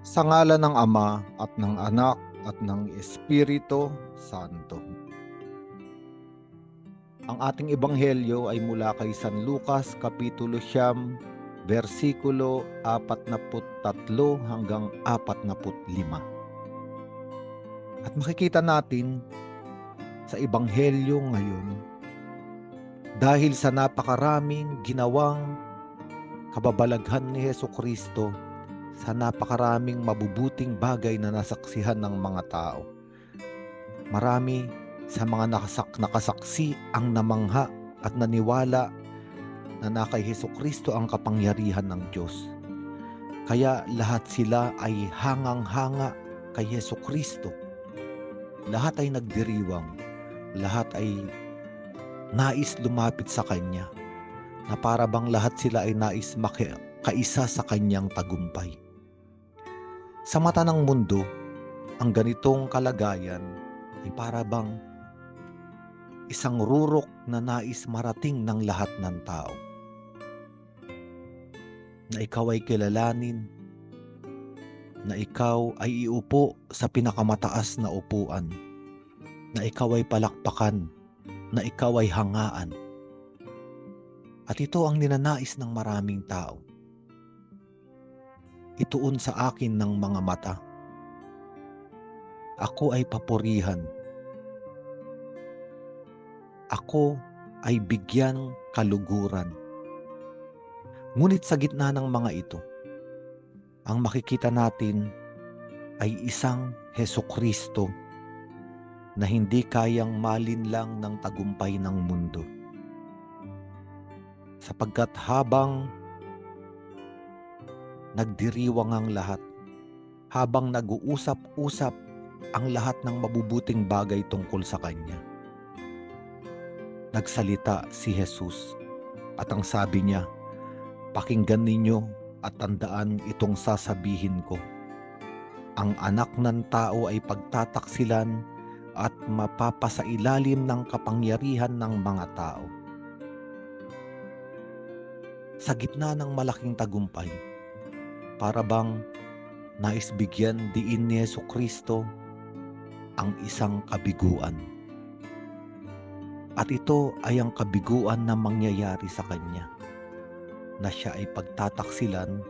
Sa ngalan ng Ama at ng Anak at ng Espiritu Santo. Ang ating ebanghelyo ay mula kay San Lucas Kapitulo 9, versikulo 43 hanggang 45. At makikita natin sa ebanghelyo ngayon, dahil sa napakaraming ginawang kababalaghan ni Hesukristo, sa napakaraming mabubuting bagay na nasaksihan ng mga tao, marami sa mga nakasaksi ang namangha at naniwala na kay Hesukristo ang kapangyarihan ng Diyos. Kaya lahat sila ay hangang-hanga kay Hesukristo. Lahat ay nagdiriwang, lahat ay nais lumapit sa Kanya, na para bang lahat sila ay nais makaisa sa Kanyang tagumpay. Sa mata ng mundo, ang ganitong kalagayan ay para bang isang rurok na nais marating ng lahat ng tao. Na ikaw ay kilalanin, na ikaw ay iupo sa pinakamataas na upuan, na ikaw ay palakpakan, na ikaw ay hangaan. At ito ang ninanais ng maraming tao. Ituon sa akin ng mga mata. Ako ay papurihan. Ako ay bigyan kaluguran. Ngunit sa gitna ng mga ito, ang makikita natin ay isang Hesukristo na hindi kayang malinlang ng tagumpay ng mundo. Sapagkat habang nagdiriwang ang lahat, habang nag-uusap-usap ang lahat ng mabubuting bagay tungkol sa Kanya, nagsalita si Jesus at ang sabi niya, "Pakinggan ninyo at tandaan itong sasabihin ko. Ang anak ng tao ay pagtataksilan at mapapasailalim ng kapangyarihan ng mga tao." Sa gitna ng malaking tagumpay, para bang nais bigyan diin ni Hesukristo ang isang kabiguan. At ito ay ang kabiguan na mangyayari sa Kanya, na siya ay pagtataksilan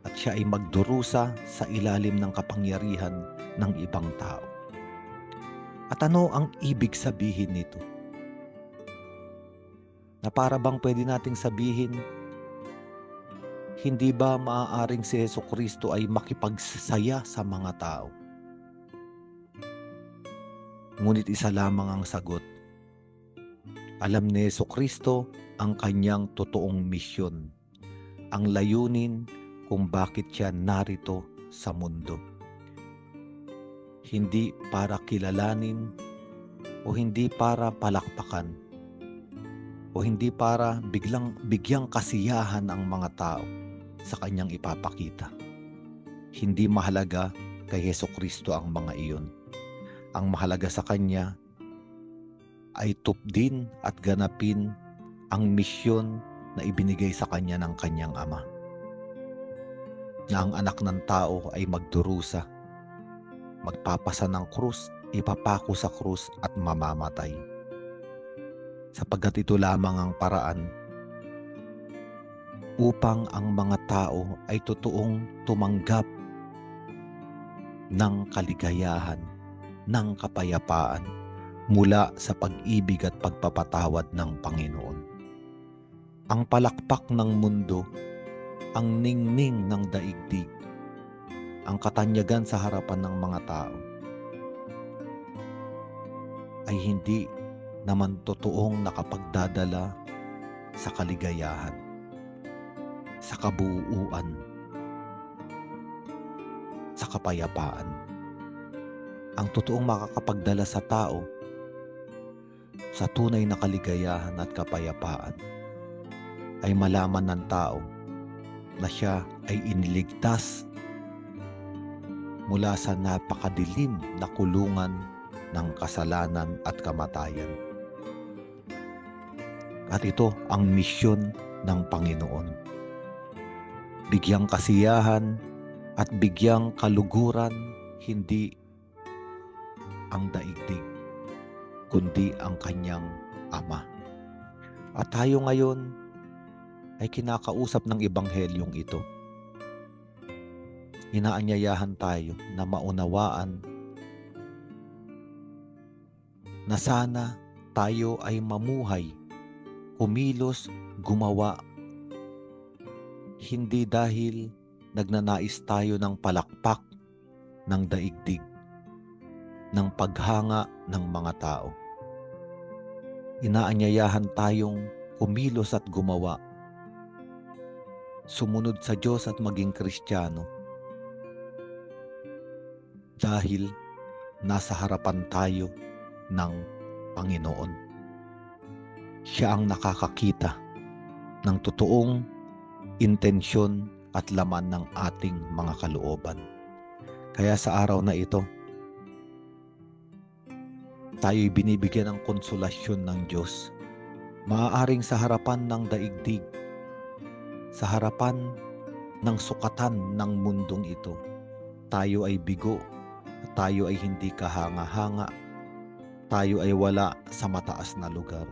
at siya ay magdurusa sa ilalim ng kapangyarihan ng ibang tao. At ano ang ibig sabihin nito? Na para bang pwede nating sabihin, hindi ba maaaring si Hesukristo ay makipagsaya sa mga tao? Ngunit isa lamang ang sagot. Alam ni Hesukristo ang kanyang totoong misyon, ang layunin kung bakit siya narito sa mundo. Hindi para kilalanin o hindi para palakpakan o hindi para bigyang kasiyahan ang mga tao sa kanyang ipapakita. Hindi mahalaga kay Hesukristo ang mga iyon. Ang mahalaga sa Kanya ay tupdin at ganapin ang misyon na ibinigay sa Kanya ng Kanyang Ama. Na ang anak ng tao ay magdurusa, magpapasa ng krus, ipapako sa krus at mamamatay. Sapagkat ito lamang ang paraan upang ang mga tao ay totoong tumanggap ng kaligayahan, ng kapayapaan mula sa pag-ibig at pagpapatawad ng Panginoon. Ang palakpak ng mundo, ang ningning ng daigdig, ang katanyagan sa harapan ng mga tao ay hindi naman totoong nakapagdadala sa kaligayahan, sa kabuuan, sa kapayapaan. Ang totoong makakapagdala sa tao sa tunay na kaligayahan at kapayapaan ay malaman ng tao na siya ay iniligtas mula sa napakadilim na kulungan ng kasalanan at kamatayan. At ito ang misyon ng Panginoon. Bigyang kasiyahan at bigyang kaluguran hindi ang daigdig, kundi ang kanyang Ama. At tayo ngayon ay kinakausap ng Ebanghelyong ito. Inaanyayahan tayo na maunawaan na sana tayo ay mamuhay, kumilos, gumawa, hindi dahil nagnanais tayo ng palakpak ng daigdig, ng paghanga ng mga tao. Inaanyayahan tayong kumilos at gumawa, sumunod sa Diyos at maging Kristiyano dahil nasa harapan tayo ng Panginoon. Siya ang nakakakita ng totoong intensyon at laman ng ating mga kalooban. Kaya sa araw na ito, tayo'y binibigyan ng konsolasyon ng Diyos. Maaaring sa harapan ng daigdig, sa harapan ng sukatan ng mundong ito, tayo ay bigo, tayo ay hindi kahanga-hanga, tayo ay wala sa mataas na lugar.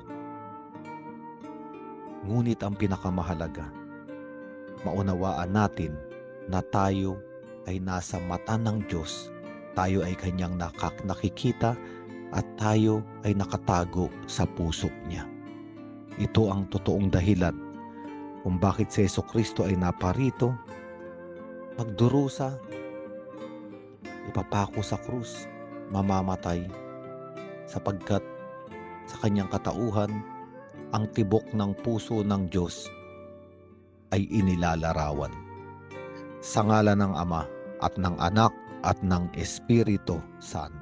Ngunit ang pinakamahalaga, maunawaan natin na tayo ay nasa mata ng Diyos, tayo ay kanyang nakikita at tayo ay nakatago sa puso niya. Ito ang totoong dahilan kung bakit si Jesucristo ay naparito, magdurusa, ipapako sa krus, mamamatay, sapagkat sa kanyang katauhan, ang tibok ng puso ng Diyos ay inilalarawan. Sa ngalan ng Ama at ng Anak at ng Espiritu Santo.